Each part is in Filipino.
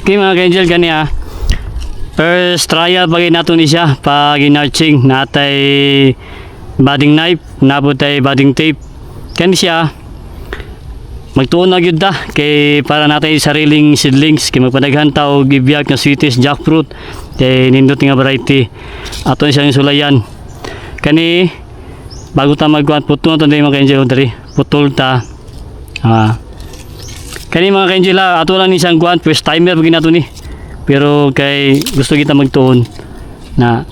Okay mga ka-angel, gani first trial bagay nato ni siya pag in-arching natay budding knife, nabot tay budding tape. Kani siya magtuon na gyud ta kay para natay sariling seedlings kay magpadaghan ta og ibiyag nga sweetest jackfruit kay nindot nga variety aton siyang sulayan. Kani bago ta magkuan putol to mga ka-angel diri putol ta. Kani mga ka-angel ato lang ni siyang kuan first timer pag nato ni. Pero kay gusto kita magtuon na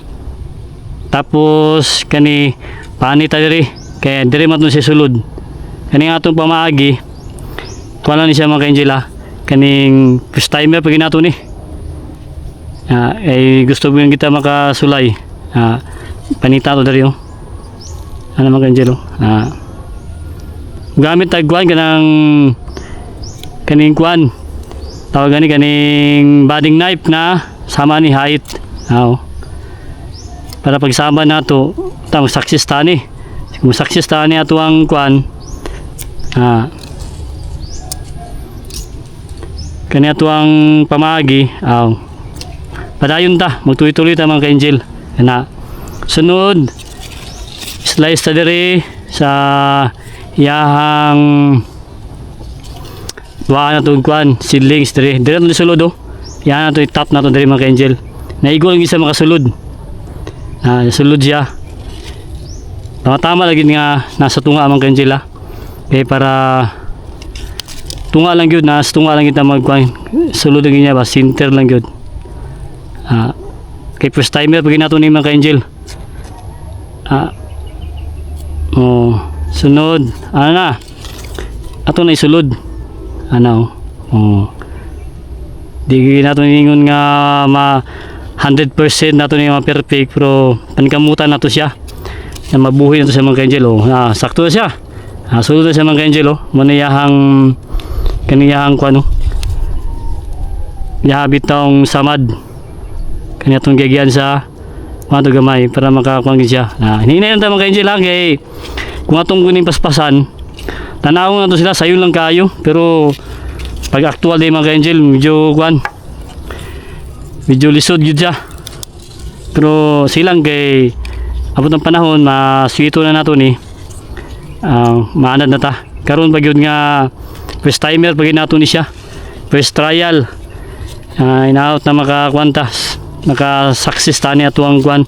tapos kani paani ta diri kay diri man siya sulod. Kani nga atong pamaagi kuan lang ni siya mga ka-angel kaning first timer pag nato ni. Ay gusto ko kita makasulay. Panita to diri ano mga ka-angel gamit tag kuan kanang kaning kuan tawag gani kaning budding knife na sama ni height para pagsama nato tamo success tani kung success tani ato ang kuan kani ato ang pamagi padayon ta magtuloy-tuloy ta mga ka-angel na sunod slice ta diri sa iyahang duha na itong kuan seedlings diri na sulod yan na ito top na ito diri mga ka-angel naigol ang isa makasulod sulod siya tama lagi nga nasa tunga mga ka-angel kaya para tunga lang yun nasa tunga lang kita magkuan sulod lang niya ba center lang yun kay first timer pag nato ni mga ka-angel sunod ano na ato na isulod di nato ningon nga 100% nato ni perfect pero panikamutan nato siya na mabuhay nato sa mga ka-angel sakto na siya sulod na siya mga ka-angel manayahang kaniyahang kuano yahabit taong samad kanya itong gagyan sa mga gamay para makakuha siya hinihinayin tayo mga ka-angel kay kung atong kuning paspasan tanawon na to sila sayon lang kayo pero pag actual day mga ka-angel medyo kuan medyo lisod yun siya pero silang kay abot ng panahon maswito na nato ni maanad na ta karon pag yun nga first timer pag nato ni siya first trial inaot na makakuantas maka-success tani ato ang kuan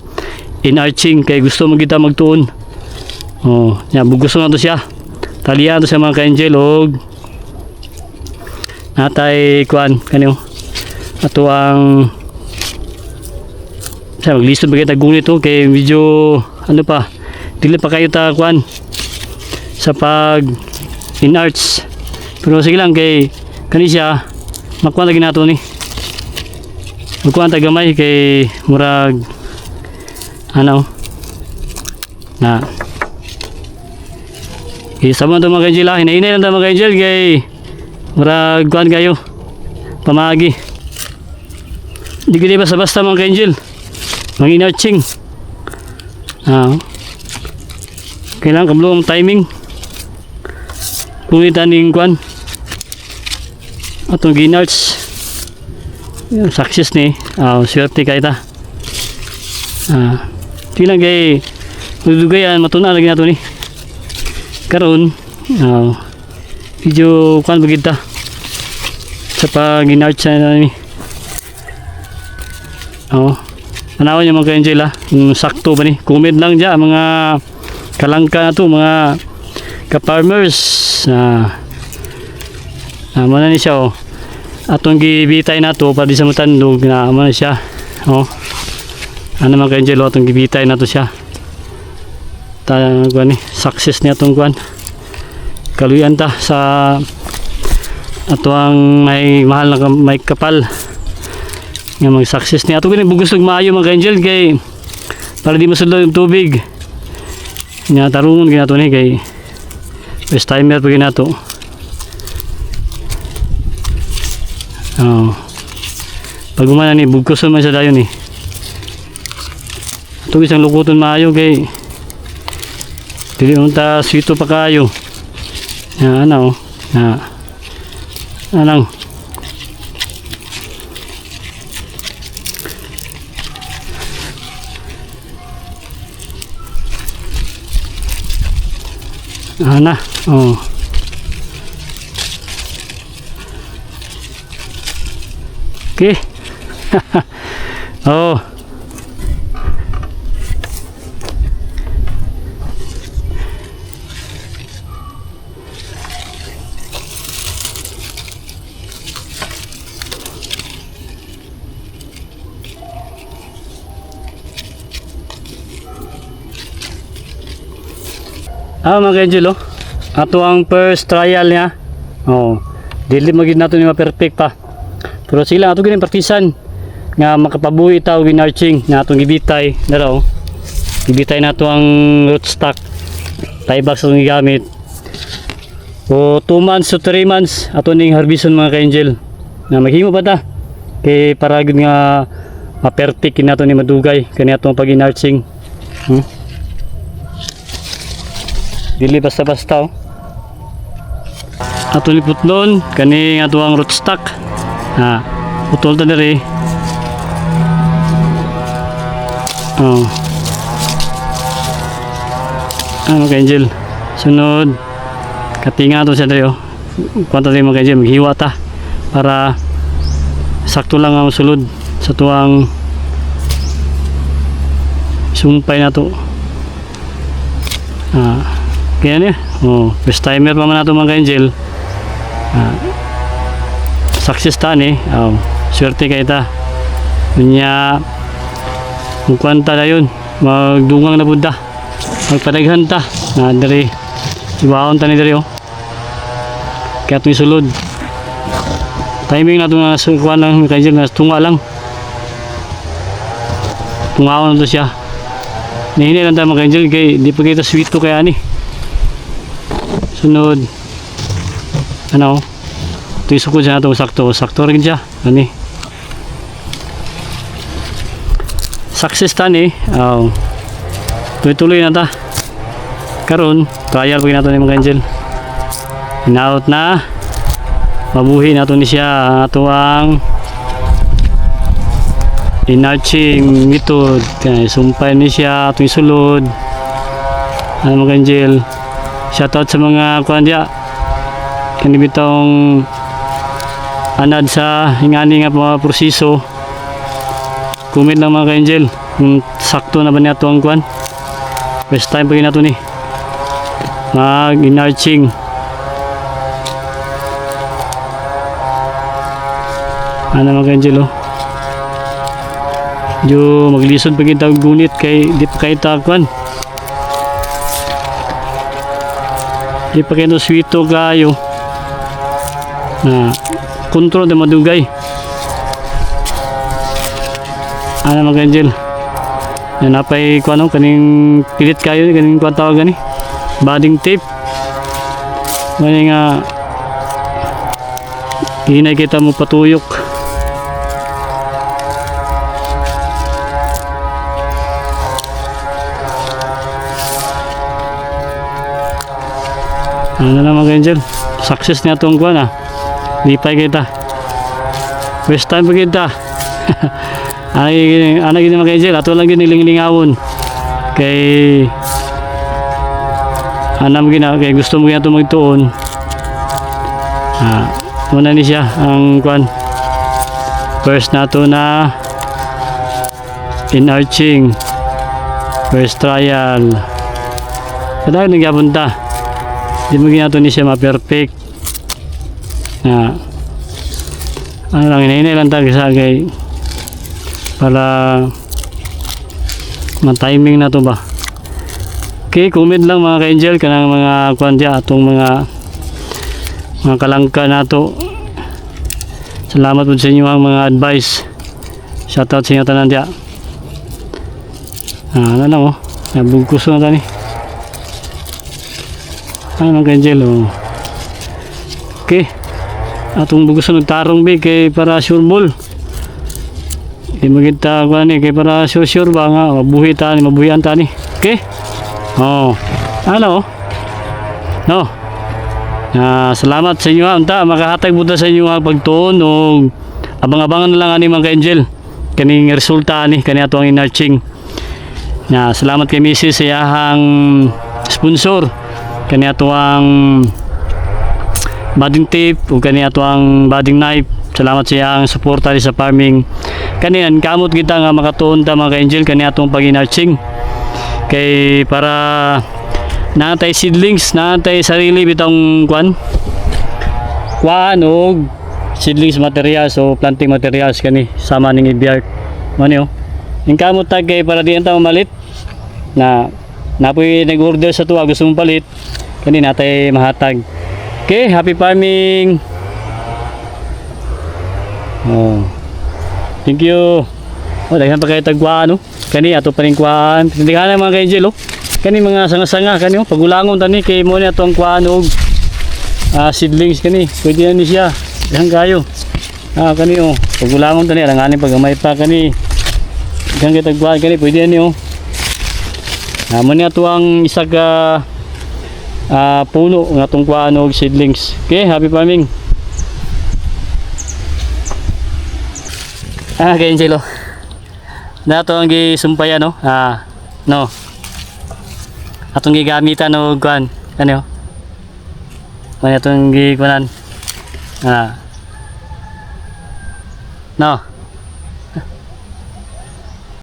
in arching kay gusto mo kita magtuon gusto na to siya talian to sa mga ka-angel og natay kuan kanyo ato ang sa maglisod bagay tagun ito kay medyo ano pa dili pa kayo ta kuan sa pag in arts pero sige lang kay kani siya makuan lagi nato ni magkuan ta gamay kay murag sama ito mga ka-angel hinahinay lang ito mga ka-angel kay murag kuan kayo pamagi hindi ko basta-basta mga ka-angel mga in-arching kailangan kablo ang timing kung itaning kuan atong ginarts success ni swerte kayo ta tilang kay dudugayan matuna lagi nato ni karon video kuan bagita sa pag in-art sa ni manawan yung mga ka-angel sakto ba ni comment lang dyan mga kalangka na to mga ka-farmers mana ni siya atong gibitay na to para di sa matandog na mana siya mga ka-angel atong gibitay na to siya kuan ni success ni atong kuan kaluyan ta sa ato ang may mahal na may kapal nga mag success ni ato binibugos og maayo mga ka-angel kay para di masulod yung tubig nga tarungon ginato ni kay first timer pag ginato pag umana ni bugkoson man sa dayon ni ito isang lukuton maayo kay dili unta swito pa kayo anong Na. Oh. Okay. Oh. Mga ka-angel, oh. Ato ang first trial niya. Oh. Dili magid nato ni ma-perfect pa. Pero sila ato gini partisan nga makapabuhi ta og arching nga atong gibitay dara, oh. Gibitay nato ang rootstock. Tie-box atong gigamit. O 2 months to 3 months ato ning harbison mga ka-angel. Na maghimo pa ta. Kay para gid nga ma-perfect nato ni madugay kani atong pag-arching. Dili basta-basta, oh. Ato ni putlon kani ato ang rootstock. Putol ta diri. Oh. Ano ka-angel? Sunod. Katinga to siya diri, oh. Kwanta tayo mga ka-angel, maghiwa ta para sakto lang ang sulod sa tuang sumpay na to. Kaya niya, first timer pa man nato mga ka-angel. Success ta ni, swerte kayo ta. Kunya, kung kwanta na yun, magdungang na punta, magpadaghan ta, na dari, ibaon ta ni dari, oh. Kaya ito sulod. Timing na ito nga, kuha lang, mga ka-angel, tunga lang. Tungaon na ito siya. Nahini lang tayo mga ka-angel, kaya di pa kita sweet to kaya ni. Sunod, ano, ito isukod siya na ito, sakto rin siya, ano, success ta ni, tuloy na ta. Karon trial pag nato ni mga ka-angel, in-out na, mabuhi nato ni siya ato ang in-arching method. Kaya sumpay ni siya atong isulod, ano mga ka-angel. Shoutout sa mga kuan dia kani bitong anad sa ingani nga mga proseso. Comment lang mga ka-angel kung sakto na ba niya ito ang kuan. First time pag nato ni mag in-arching. Ano mga ka-angel, oh. Medyo maglisod pag kita gunit kay di pa kayo takuan. Di pa kayo sweeto kayo na kontrol na madugay. Ano mga ka-angel, yan napay kuano kaning pilit kayo, kaning kuan tawag gani budding tape. Kani nga hinay kita mo patuyok. Ano na mga ka-angel, success niya itong kuwan, lipay kita, first time pa kita. Ano gini mga ka-angel, ato lang giniling-lingawon kay anam gina, kay gusto mo gina ito magtuon. Muna ni siya ang kuwan, first na ito na in-arching, first trial. Kadang nagyapunta, di mo ginato ni siya ma-perfect. Ano lang, hinahinay lang tayo sa kay para ma-timing na to ba. Okay, comment lang mga ka-angel kanang mga kuan dia atong mga kalangka na to. Salamat po sa inyo ang mga advice. Shoutout sa inyo tanan dia. Ano lang, oh, nabugkos na tani. Ano mga ka-angel, oh. Okay, atong bugos na tarong bi kay para sure ball. Di magita ko ni kay para sure ba nga mabuhi ta ni, mabuhian ta ni. Okay, ano, no, salamat sa inyo, unta makahatag buta sa inyo ang pagtuon og abang-abangan na lang ani mga ka-angel kaning resulta ni kani ato ang in-arching. Salamat kay Mrs. sa iyahang sponsor kani ato ang budding tape ug kani ato ang budding knife. Salamat sa iyang suporta sa farming. Kani kamot kita nga makatuon ta mga ka-angel kani atong pag-inarching. Kay para natay seedlings, natay sarili bitong kuan og seedlings materials o planting materials kani sama ning ibiyart mo niyo ning kamot tag kay para di anta mamalit na napoy nag-order sa tuwa gusto mong palit kani natay mahatag. Okay, happy farming. Oh, thank you. Oh, daghan pa kay tagwa no kani ato pa ning kuan tindihan mga ka-angel oh kani mga sanga-sanga kani oh pagulangon tani kay mo ni ato ang kuan og seedlings kani pwede na ni siya dahang kayo kani oh pagulangon tani alanganin pagamay pa kani dahang kitagbuan kani pwede na ni oh mo ni ato ang isa ka puno ng atong kuan og seedlings. Okay, happy farming. Kay Angelo na ato ang gisumpay no no atong gigamitan og kuan kani oh may atong gikunan no